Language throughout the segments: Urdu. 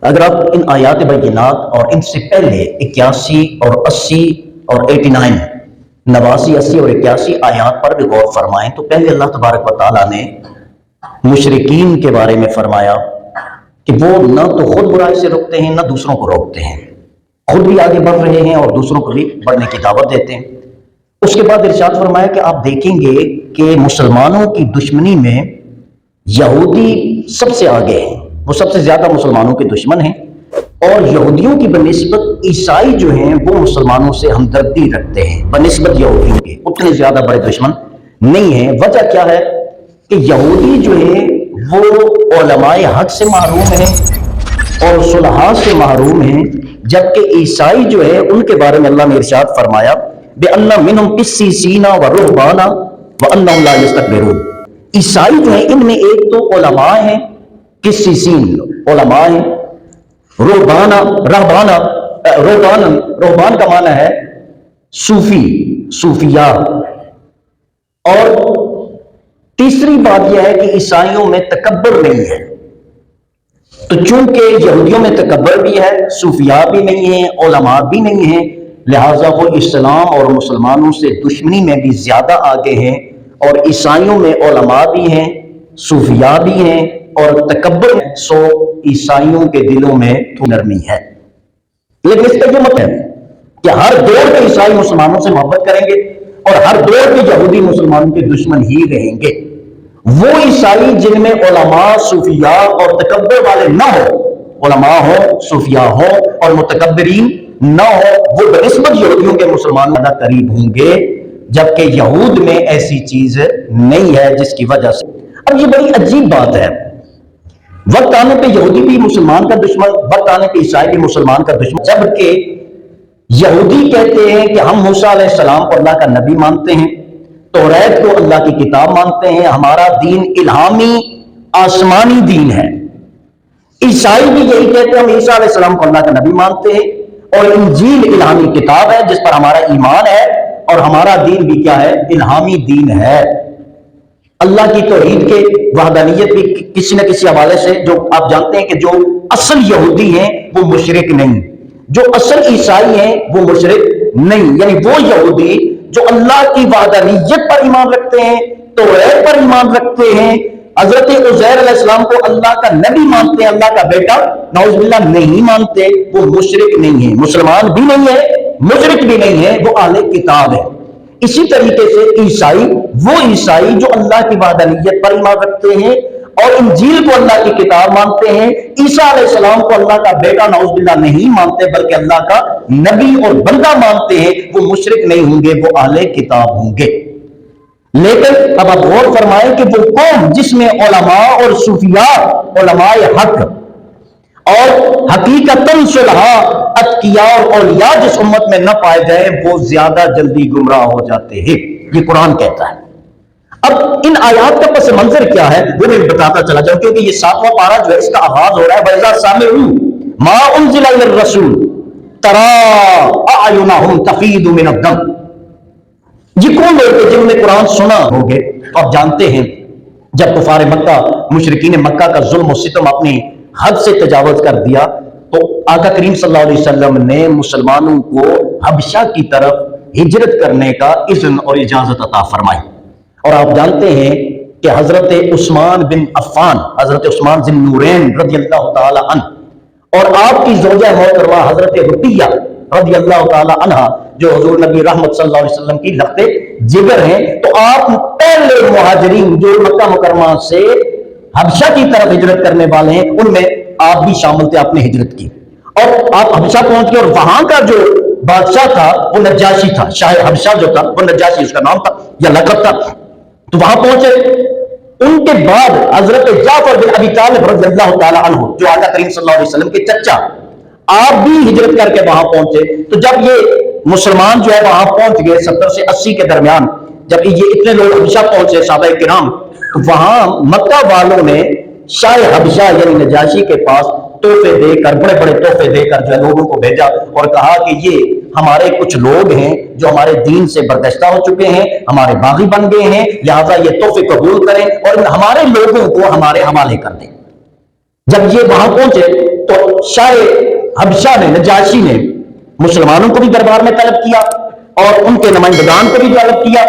اگر آپ ان آیات بینات اور ان سے پہلے 81 اور 80 اور 89 89 80 اور 81 آیات پر بھی غور فرمائیں تو پہلے اللہ تبارک و تعالیٰ نے مشرکین کے بارے میں فرمایا کہ وہ نہ تو خود برائی سے روکتے ہیں نہ دوسروں کو روکتے ہیں، خود بھی آگے بڑھ رہے ہیں اور دوسروں کو بھی بڑھنے کی دعوت دیتے ہیں۔ اس کے بعد ارشاد فرمایا کہ آپ دیکھیں گے کہ مسلمانوں کی دشمنی میں یہودی سب سے آگے ہیں، وہ سب سے زیادہ مسلمانوں کے دشمن ہیں، اور یہودیوں کی بنسبت عیسائی جو ہیں وہ مسلمانوں سے ہمدردی رکھتے ہیں بنسبت یہودیوں کے، اتنے زیادہ بڑے دشمن نہیں ہیں۔ وجہ کیا ہے کہ یہودی جو ہے وہ علماء حق سے محروم ہیں اور صلحاء سے محروم ہیں، جبکہ عیسائی جو ہے ان کے بارے میں اللہ نے ارشاد فرمایا بِأَنَّ مِنْهُمْ قِسِّيسِينَ وَرُهْبَانَ وَأَنَّهُمْ لَا يَسْتَكْبِرُونَ۔ عیسائی جو ہے ان میں ایک تو علماء ہیں، قسیسین علماء ہیں، رہبان کا معنی ہے صوفی، صوفیاء۔ اور تیسری بات یہ ہے کہ عیسائیوں میں تکبر نہیں ہے، تو چونکہ یہودیوں میں تکبر بھی ہے، صوفیاء بھی نہیں ہیں، علماء بھی نہیں ہیں، لہٰذا وہ اسلام اور مسلمانوں سے دشمنی میں بھی زیادہ آگے ہیں، اور عیسائیوں میں علماء بھی ہیں، صوفیاء بھی ہیں اور تکبر ہے، سو عیسائیوں کے دلوں میں نرمی ہے۔ لیکن اس کا یہ مطلب ہے کہ ہر دور کے عیسائی مسلمانوں سے محبت کریں گے اور ہر دور کے یہودی مسلمانوں کے دشمن ہی رہیں گے۔ وہ عیسائی جن میں علماء، صوفیاء اور تکبر والے نہ ہو، علماء ہو، صوفیاء ہو اور متکبرین نہ ہو، وہ بنسبت یہودیوں کے مسلمانوں زیادہ قریب ہوں گے، جبکہ یہود میں ایسی چیز نہیں ہے، جس کی وجہ سے اب یہ بڑی عجیب بات ہے، وقت آنے پہ یہودی بھی مسلمان کا دشمن، وقت آنے پہ عیسائی بھی مسلمان کا دشمن، جبکہ یہودی کہتے ہیں کہ ہم موسیٰ علیہ السلام کو اللہ کا نبی مانتے ہیں، توریت کو اللہ کی کتاب مانتے ہیں، ہمارا دین الہامی آسمانی دین ہے۔ عیسائی بھی یہی کہتے ہیں، ہم عیسیٰ علیہ السلام کو اللہ کا نبی مانتے ہیں اور انجیل الہامی کتاب ہے جس پر ہمارا ایمان ہے، اور ہمارا دین بھی کیا ہے؟ الہامی دین ہے۔ اللہ کی توحید کے وحدانیت بھی کسی نہ کسی حوالے سے، جو آپ جانتے ہیں کہ جو اصل یہودی ہیں وہ مشرک نہیں، جو اصل عیسائی ہیں وہ مشرک نہیں، یعنی وہ یہودی جو اللہ کی وحدانیت پر ایمان رکھتے ہیں، توحید پر ایمان رکھتے ہیں، حضرت عزیر علیہ السلام کو اللہ کا نبی مانتے ہیں، اللہ کا بیٹا نعوذ باللہ نہیں مانتے، وہ مشرک نہیں ہیں، مسلمان بھی نہیں ہے، مشرک بھی نہیں ہے، وہ اہل کتاب ہے۔ اسی طریقے سے عیسائی، وہ عیسائی جو اللہ کی وحدانیت پر ایمان رکھتے ہیں اور انجیل کو اللہ کی کتاب مانتے ہیں، عیسیٰ علیہ السلام کو اللہ کا بیٹا نعوذ باللہ نہیں مانتے بلکہ اللہ کا نبی اور بندہ مانتے ہیں، وہ مشرک نہیں ہوں گے، وہ اہل کتاب ہوں گے۔ لیکن اب آپ غور فرمائیں کہ وہ قوم جس میں علماء اور صوفیاء، علماء حق اور حقیقتاً صلحاء، اتقیاء اور اولیاء جس امت میں نہ پائے جائیں، وہ زیادہ جلدی گمراہ ہو جاتے ہیں، یہ قرآن کہتا ہے۔ اب ان آیات کا پس منظر کیا ہے وہ میں بتاتا چلا جاؤں، کیونکہ یہ 7واں پارہ جو ہے اس کا آغاز ہو رہا ہے وَإِذَا سَمِعُوا مَا أُنزِلَ إِلَى الرَّسُولِ تَرَىٰ أَعْيُنَهُمْ تَفِيضُ مِنَ الدَّمْعِ۔ یہ کون لوگ ہیں جنہوں نے قرآن سنا ہوگے؟ آپ جانتے ہیں جب کفار مکہ، مشرکین مکہ کا ظلم و ستم اپنی حد سے تجاوز کر دیا تو آقا کریم صلی اللہ علیہ وسلم نے مسلمانوں کو حبشہ کی طرف ہجرت کرنے کا اذن اور اجازت عطا فرمائی، اور آپ جانتے ہیں کہ حضرت عثمان بن عفان، حضرت عثمان ذی النورین رضی اللہ تعالی عنہ، اور آپ کی زوجہ محترمہ حضرت رقیہ رضی اللہ تعالی عنہ، جو حضور نبی رحمت صلی اللہ علیہ وسلم کی لخت جگر ہیں، تو آپ پہلے مہاجرین جو مکہ مکرمہ سے حبشہ کی طرف ہجرت کرنے والے ہیں، ان میں آپ بھی شامل تھے، آپ نے ہجرت کی اور آپ حبشہ پہنچ گئے، اور وہاں کا جو بادشاہ تھا وہ نجاشی تھا، شاہ حبشہ جو تھا وہ نجاشی اس کا نام تھا یا لقب تھا، تو وہاں پہنچے۔ ان کے بعد حضرت جعفر بن ابی طالب رضی اللہ تعالی عنہ، جو آقا کریم صلی اللہ علیہ وسلم کے چچا، آپ بھی ہجرت کر کے وہاں پہنچے۔ تو جب یہ مسلمان جو ہے وہاں پہنچ گئے 70 سے 80 کے درمیان، جب یہ اتنے لوگ حبشہ پہنچے صحابہ کرام، تو وہاں مکہ والوں نے شاہ حبشہ یعنی نجاشی کے پاس تحفے دے کر، بڑے بڑے تحفے دے کر جو ہے لوگوں کو بھیجا اور کہا کہ یہ ہمارے کچھ لوگ ہیں جو ہمارے دین سے برگشتہ ہو چکے ہیں، ہمارے باغی بن گئے ہیں، لہٰذا یہ تحفے قبول کریں اور ہمارے لوگوں کو ہمارے حوالے کر دیں۔ جب یہ وہاں پہنچے تو شاہ حبشہ نے، نجاشی نے مسلمانوں کو بھی دربار میں طلب کیا اور ان کے نمائندگان کو بھی طلب کیا،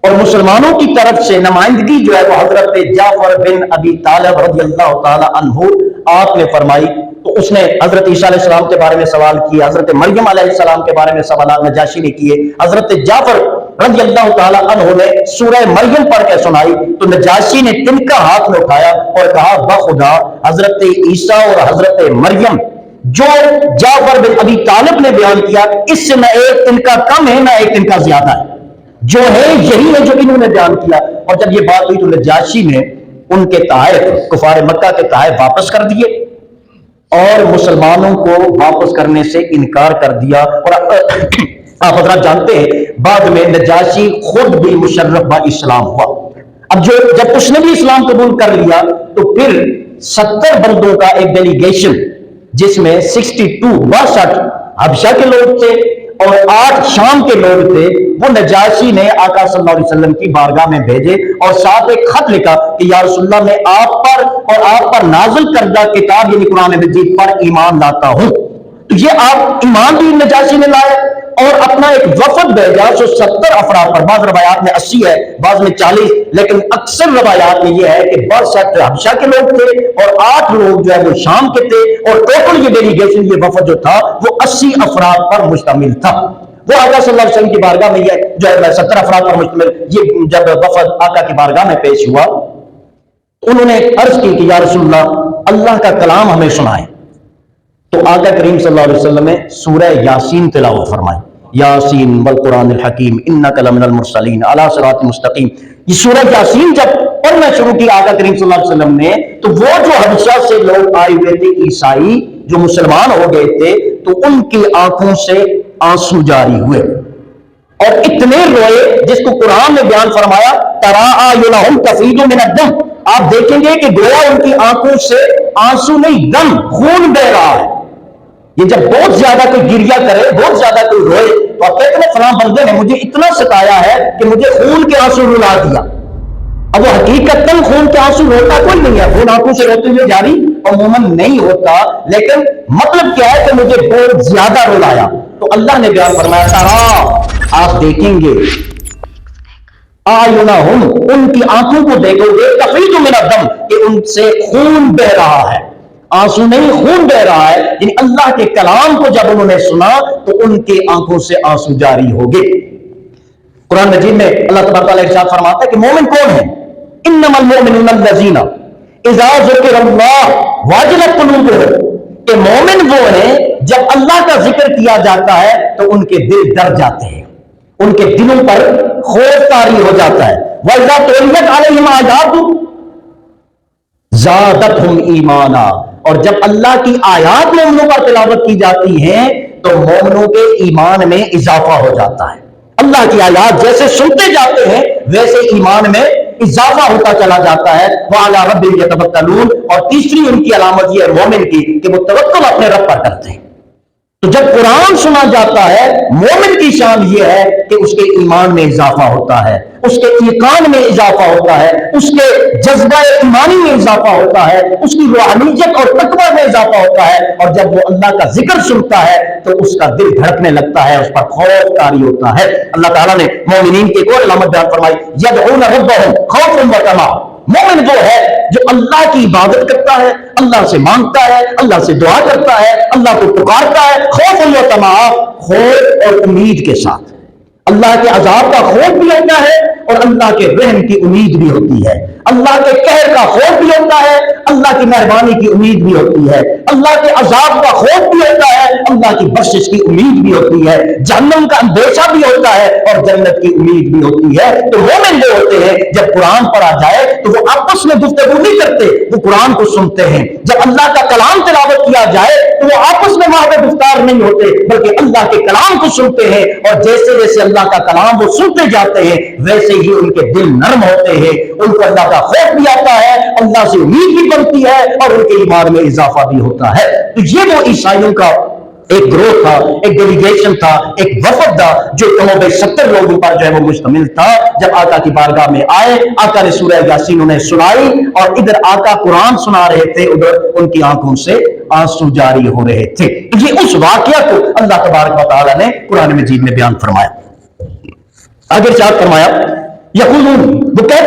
اور مسلمانوں کی طرف سے نمائندگی جو ہے وہ حضرت جعفر بن ابی طالب رضی اللہ تعالی عنہ آپ نے فرمائی۔ تو اس نے حضرت عیسیٰ علیہ السلام کے بارے میں سوال کیے، حضرت مریم علیہ السلام کے بارے میں سوالات نجاشی نے کیے، حضرت جعفر رضی اللہ تعالی عنہ نے سورہ مریم پڑھ کے سنائی، تو نجاشی نے تنکا ہاتھ میں اٹھایا اور کہا بخدا حضرت عیسیٰ اور حضرت مریم جو جعفر بن ابی طالب نے بیان کیا، اس سے نہ ایک تنکا کم ہے نہ ایک تنکا زیادہ ہے، جو ہے یہی ہے جو انہوں نے بیان کیا۔ اور جب یہ بات ہوئی تو نجاشی نے ان کے تحائف، کفار مکہ کے تحائف واپس کر دیے اور مسلمانوں کو واپس کرنے سے انکار کر دیا۔ اور آپ حضرات جانتے ہیں بعد میں نجاشی خود بھی مشرف با اسلام ہوا۔ اب جب اس نے بھی اسلام قبول کر لیا تو پھر 70 بندوں کا ایک ڈیلیگیشن، جس میں 62 حبشہ کے لوگ تھے اور 8 شام کے لوگ تھے، وہ نجاشی نے آقا صلی اللہ علیہ وسلم کی بارگاہ میں بھیجے اور ساتھ ایک خط لکھا کہ یا رسول اللہ میں آپ پر اور آپ پر نازل کردہ کتاب یعنی قرآن مجید پر ایمان لاتا ہوں۔ تو یہ آپ ایمان بھی نجاشی نے لائے اور اپنا ایک وفد بھیجا جو 70 افراد پر، بعض روایات میں 80 ہے، بعض میں 40، لیکن اکثر روایات میں یہ ہے کہ 62 حبشہ کے لوگ تھے اور 8 لوگ جو ہے وہ شام کے تھے، اور ٹوٹل یہ ڈیلیگیشن، یہ وفد جو تھا وہ 80 افراد پر مشتمل تھا۔ وہ آقا صلی اللہ علیہ وسلم کی بارگاہ میں یہ جو ہے 70 افراد پر مشتمل یہ جب وفد آقا کی بارگاہ میں پیش ہوا، انہوں نے عرض کی کہ یا رسول اللہ اللہ کا کلام ہمیں سنائیں۔ تو آقا کریم صلی اللہ علیہ وسلم نے سورہ یاسین تلاوت فرمائی، یاسین والقرآن الحکیم انک لمن المرسلین علی صراط مستقیم۔ یہ سورہ یاسین جب پڑھنا شروع کی آقا کریم صلی اللہ علیہ وسلم نے، تو وہ جو حبشہ سے لوگ آئے ہوئے تھے عیسائی جو مسلمان ہو گئے تھے، تو ان کی آنکھوں سے آنسو جاری ہوئے اور اتنے روئے جس کو قرآن نے بیان فرمایا ترا اعینہم تفیض من الدم، آپ دیکھیں گے کہ گویا ان کی آنکھوں سے آنسو نہیں، دم، خون بہ رہا ہے۔ یہ جب بہت زیادہ کوئی گریہ کرے، بہت زیادہ کوئی روئے، تو آپ کہتے ہیں فلاں بندے نے مجھے اتنا ستایا ہے کہ مجھے خون کے آنسو رلا دیا۔ اب وہ حقیقتاً خون کے آنسو روتا کوئی نہیں ہے، خون آنکھوں سے روتے ہوئے جاری عموماً نہیں ہوتا، لیکن مطلب کیا ہے کہ مجھے بہت زیادہ رلایا۔ تو اللہ نے بیان فرمایا ترا، آپ دیکھیں گے، اعینہم، ان کی آنکھوں کو دیکھو گے، تفیض من الدم، کہ ان سے خون بہ رہا ہے، آنسو نہیں خون بہ رہا ہے، یعنی اللہ کے کلام کو جب انہوں نے سنا تو ان کی آنکھوں سے آنسو جاری ہو گئے۔ قرآن مجید میں اللہ تبارک و تعالیٰ ارشاد فرماتا ہے کہ مومن کون ہے؟ انما المؤمنون الذین اذا ذکر اللہ وجلت قلوبہم، کہ مومن وہ ہیں جب اللہ کا ذکر کیا جاتا ہے تو ان کے دل ڈر جاتے ہیں، ان کے دلوں پر خوف طاری ہو جاتا ہے۔ وَإِذَا تُلِيَتْ عَلَيْهِمْ آیَاتُهُ زادتہم ایمانا، اور جب اللہ کی آیات مومنوں پر تلاوت کی جاتی ہیں تو مومنوں کے ایمان میں اضافہ ہو جاتا ہے۔ اللہ کی آیات جیسے سنتے جاتے ہیں ویسے ایمان میں اضافہ ہوتا چلا جاتا ہے۔ وَعَلَىٰ رَبِّهِمْ يَتَوَكَّلُونَ، اور تیسری ان کی علامت یہ ہے مومن کی کہ وہ توکل اپنے رب پر کرتے ہیں۔ تو جب قرآن سنا جاتا ہے، مومن کی شان یہ ہے کہ اس کے ایمان میں اضافہ ہوتا ہے، اس کے ایقان میں اضافہ ہوتا ہے، اس کے جذبہ ایمانی میں اضافہ ہوتا ہے، اس کی روحانیت اور تقویٰ میں اضافہ ہوتا ہے، اور جب وہ اللہ کا ذکر سنتا ہے تو اس کا دل دھڑکنے لگتا ہے، اس پر خوف طاری ہوتا ہے۔ اللہ تعالیٰ نے مومنین کی ایک اور علامت بیان فرمائی، یدعون ربهم خوفا وطمعا، مومن وہ ہے جو اللہ کی عبادت کرتا ہے، اللہ سے مانگتا ہے، اللہ سے دعا کرتا ہے، اللہ کو پکارتا ہے، خوف و طمع، خوف اور امید کے ساتھ۔ اللہ کے عذاب کا خوف بھی ہوتا ہے اور اللہ کے رحم کی امید بھی ہوتی ہے، اللہ کے قہر کا خوف بھی ہوتا ہے، اللہ کی مہربانی کی امید بھی ہوتی ہے، اللہ کے عذاب کا خوف بھی ہوتا ہے، اللہ کی بخشش کی امید بھی ہوتی ہے، جہنم کا اندیشہ بھی ہوتا ہے اور جنت کی امید بھی ہوتی ہے۔ تو مومن جو ہوتے ہیں جب قرآن پڑھا جائے تو وہ آپس میں گفتگو نہیں کرتے، وہ قرآن کو سنتے ہیں۔ جب اللہ کا کلام تلاوت کیا جائے تو وہ آپس میں وہاں پہ گفتار نہیں ہوتے، بلکہ اللہ کے کلام کو سنتے ہیں، اور جیسے جیسے اللہ کا کلام وہ سنتے جاتے ہیں ویسے ہی ان کے دل نرم ہوتے ہیں، ان کو اللہ کا خوف بھی آتا ہے، اللہ سے امید بھی بنتی ہے، اور ان کے ایمان میں اضافہ بھی ہوتا ہے۔ تو یہ وہ عیسائیوں کا ایک گروہ تھا، ایک ڈیلیگیشن تھا، ایک وفد تھا جو کم و بیش 70 لوگوں پر جو ہے وہ مشتمل تھا۔ جب آقا کی بارگاہ میں آئے، آقا نے سورہ یاسین انہیں سنائی، اور ادھر آقا قرآن سنا رہے تھے، ادھر ان کی آنکھوں سے آنسو جاری ہو رہے تھے۔ یہ اس واقعہ کو اللہ تبارک و تعالی نے قرآن مجید میں بیان فرمایا۔ آگے ارشاد فرمایا، یقولون، وہ کہتے